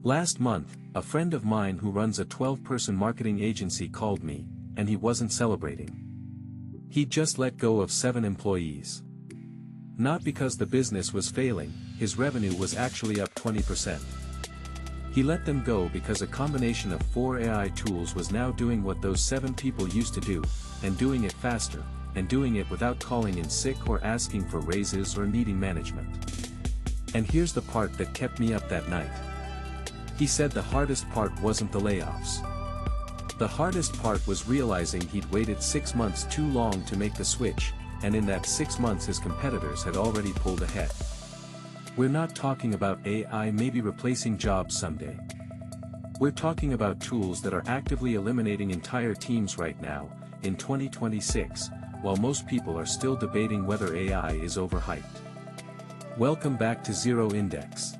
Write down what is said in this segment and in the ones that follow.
Last month, a friend of mine who runs a 12-person marketing agency called me, and he wasn't celebrating. He'd just let go of 7 employees. Not because the business was failing, his revenue was actually up 20%. He let them go because a combination of 4 AI tools was now doing what those 7 people used to do, and doing it faster, and doing it without calling in sick or asking for raises or needing management. And here's the part that kept me up that night. He said the hardest part wasn't the layoffs. The hardest part was realizing he'd waited 6 months too long to make the switch, and in that 6 months his competitors had already pulled ahead. We're not talking about AI maybe replacing jobs someday. We're talking about tools that are actively eliminating entire teams right now, in 2026, while most people are still debating whether AI is overhyped. Welcome back to Zero Index.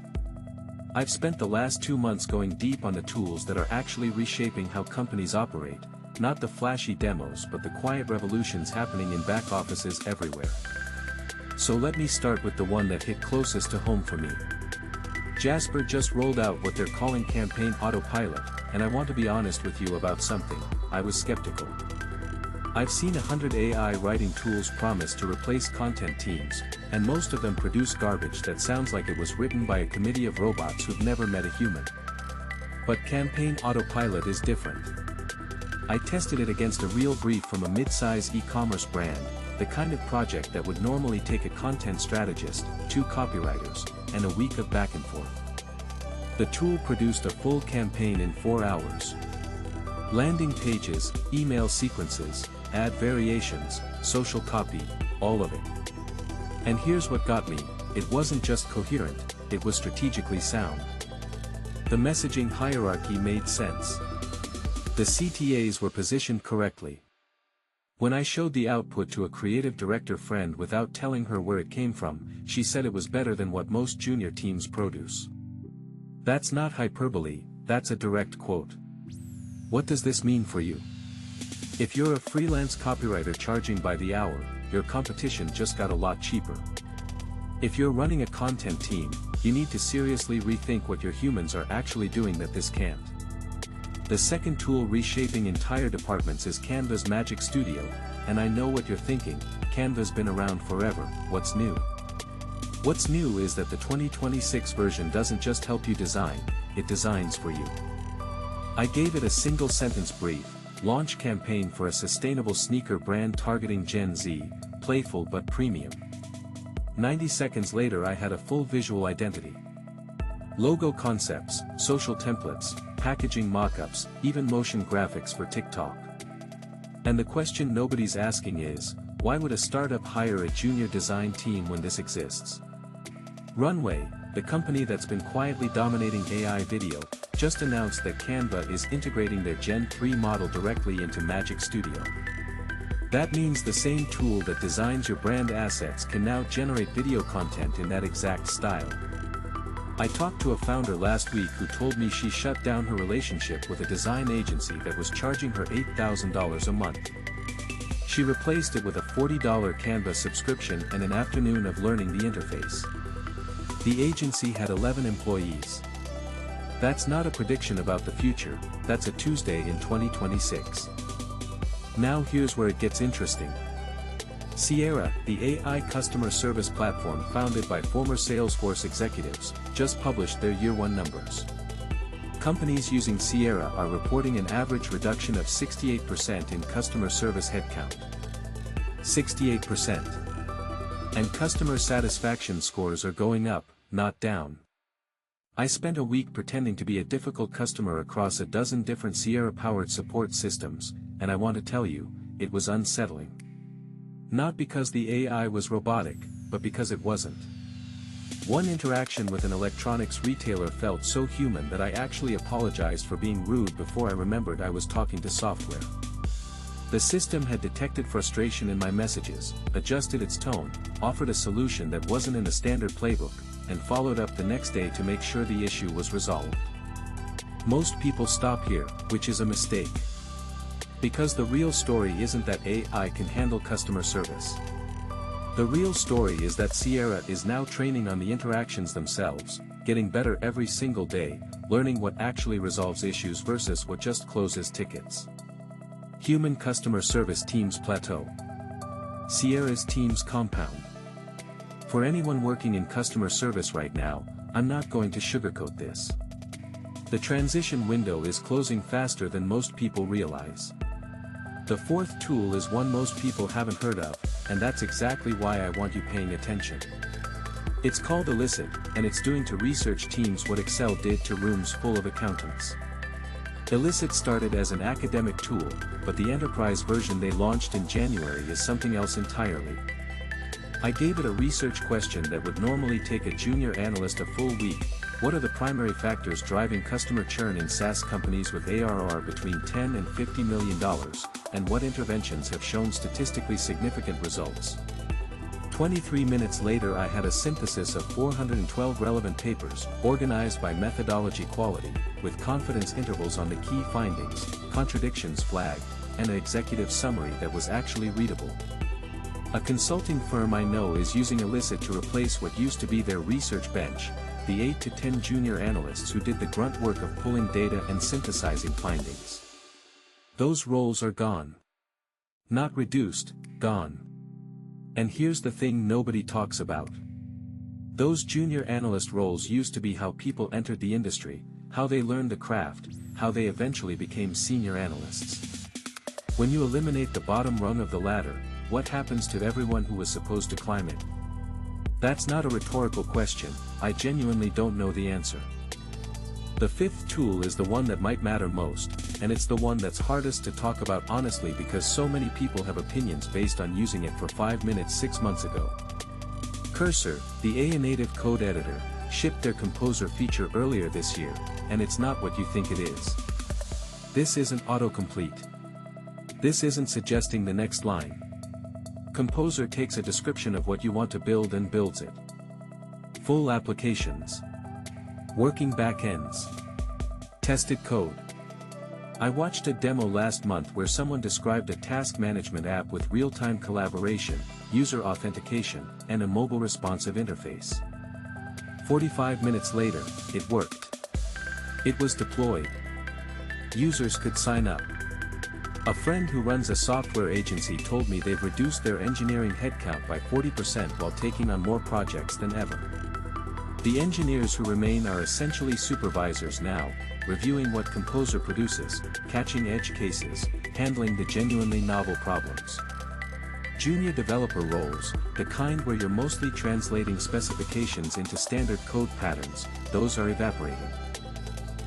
I've spent the last 2 months going deep on the tools that are actually reshaping how companies operate, not the flashy demos but the quiet revolutions happening in back offices everywhere. So let me start with the one that hit closest to home for me. Jasper just rolled out what they're calling Campaign Autopilot, and I want to be honest with you about something. I was skeptical. I've seen 100 AI writing tools promise to replace content teams, and most of them produce garbage that sounds like it was written by a committee of robots who've never met a human. But Campaign Autopilot is different. I tested it against a real brief from a mid-size e-commerce brand, the kind of project that would normally take a content strategist, 2 copywriters, and a week of back and forth. The tool produced a full campaign in 4 hours. Landing pages, email sequences, ad variations, social copy, all of it. And here's what got me, it wasn't just coherent, it was strategically sound. The messaging hierarchy made sense. The CTAs were positioned correctly. When I showed the output to a creative director friend without telling her where it came from, she said it was better than what most junior teams produce. That's not hyperbole, that's a direct quote. What does this mean for you? If you're a freelance copywriter charging by the hour, your competition just got a lot cheaper. If you're running a content team, you need to seriously rethink what your humans are actually doing that this can't. The second tool reshaping entire departments is Canva's Magic Studio, and I know what you're thinking, Canva's been around forever, what's new? What's new is that the 2026 version doesn't just help you design, it designs for you. I gave it a single sentence brief, launch campaign for a sustainable sneaker brand targeting Gen Z, playful but premium. 90 seconds later I had a full visual identity. Logo concepts, social templates, packaging mockups, even motion graphics for TikTok. And the question nobody's asking is, why would a startup hire a junior design team when this exists? Runway, the company that's been quietly dominating AI video, just announced that Canva is integrating their Gen 3 model directly into Magic Studio. That means the same tool that designs your brand assets can now generate video content in that exact style. I talked to a founder last week who told me she shut down her relationship with a design agency that was charging her $8,000 a month. She replaced it with a $40 Canva subscription and an afternoon of learning the interface. The agency had 11 employees. That's not a prediction about the future, that's a Tuesday in 2026. Now here's where it gets interesting. Sierra, the AI customer service platform founded by former Salesforce executives, just published their year 1 numbers. Companies using Sierra are reporting an average reduction of 68% in customer service headcount. 68%. And customer satisfaction scores are going up, not down. I spent a week pretending to be a difficult customer across a dozen different Sierra-powered support systems, and I want to tell you, it was unsettling. Not because the AI was robotic, but because it wasn't. One interaction with an electronics retailer felt so human that I actually apologized for being rude before I remembered I was talking to software. The system had detected frustration in my messages, adjusted its tone, offered a solution that wasn't in the standard playbook, and followed up the next day to make sure the issue was resolved. Most people stop here, which is a mistake. Because the real story isn't that AI can handle customer service. The real story is that Sierra is now training on the interactions themselves, getting better every single day, learning what actually resolves issues versus what just closes tickets. Human customer service teams plateau. Sierra's teams compound. For anyone working in customer service right now, I'm not going to sugarcoat this. The transition window is closing faster than most people realize. The fourth tool is one most people haven't heard of, and that's exactly why I want you paying attention. It's called Elicit, and it's doing to research teams what Excel did to rooms full of accountants. Elicit started as an academic tool, but the enterprise version they launched in January is something else entirely. I gave it a research question that would normally take a junior analyst a full week. What are the primary factors driving customer churn in SaaS companies with ARR between $10 and $50 million, and what interventions have shown statistically significant results? 23 minutes later I had a synthesis of 412 relevant papers, organized by methodology quality, with confidence intervals on the key findings, contradictions flagged, and an executive summary that was actually readable. A consulting firm I know is using Elicit to replace what used to be their research bench, the 8 to 10 junior analysts who did the grunt work of pulling data and synthesizing findings. Those roles are gone. Not reduced, gone. And here's the thing nobody talks about. Those junior analyst roles used to be how people entered the industry, how they learned the craft, how they eventually became senior analysts. When you eliminate the bottom rung of the ladder, what happens to everyone who was supposed to climb it? That's not a rhetorical question, I genuinely don't know the answer. The fifth tool is the one that might matter most, and it's the one that's hardest to talk about honestly because so many people have opinions based on using it for 5 minutes 6 months ago. Cursor, the AI native code editor, shipped their Composer feature earlier this year, and it's not what you think it is. This isn't autocomplete. This isn't suggesting the next line. Composer takes a description of what you want to build and builds it. Full applications. Working backends. Tested code. I watched a demo last month where someone described a task management app with real-time collaboration, user authentication, and a mobile responsive interface. 45 minutes later, it worked. It was deployed. Users could sign up. A friend who runs a software agency told me they've reduced their engineering headcount by 40% while taking on more projects than ever. The engineers who remain are essentially supervisors now, reviewing what Composer produces, catching edge cases, handling the genuinely novel problems. Junior developer roles, the kind where you're mostly translating specifications into standard code patterns, those are evaporating.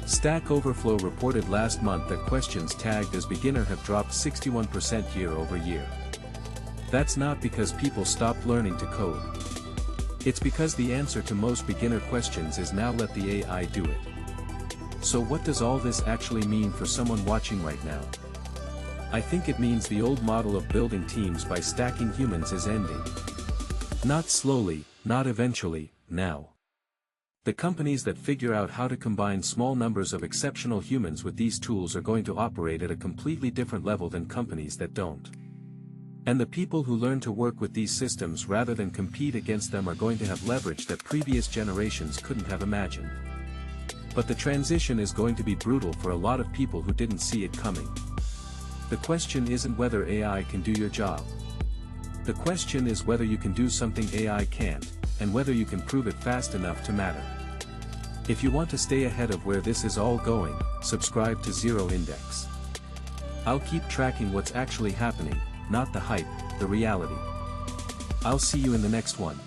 Stack Overflow reported last month that questions tagged as beginner have dropped 61% year over year. That's not because people stopped learning to code. It's because the answer to most beginner questions is now let the AI do it. So what does all this actually mean for someone watching right now? I think it means the old model of building teams by stacking humans is ending. Not slowly, not eventually, now. The companies that figure out how to combine small numbers of exceptional humans with these tools are going to operate at a completely different level than companies that don't. And the people who learn to work with these systems rather than compete against them are going to have leverage that previous generations couldn't have imagined. But the transition is going to be brutal for a lot of people who didn't see it coming. The question isn't whether AI can do your job. The question is whether you can do something AI can't, and whether you can prove it fast enough to matter. If you want to stay ahead of where this is all going, subscribe to Zero Index. I'll keep tracking what's actually happening, not the hype, the reality. I'll see you in the next one.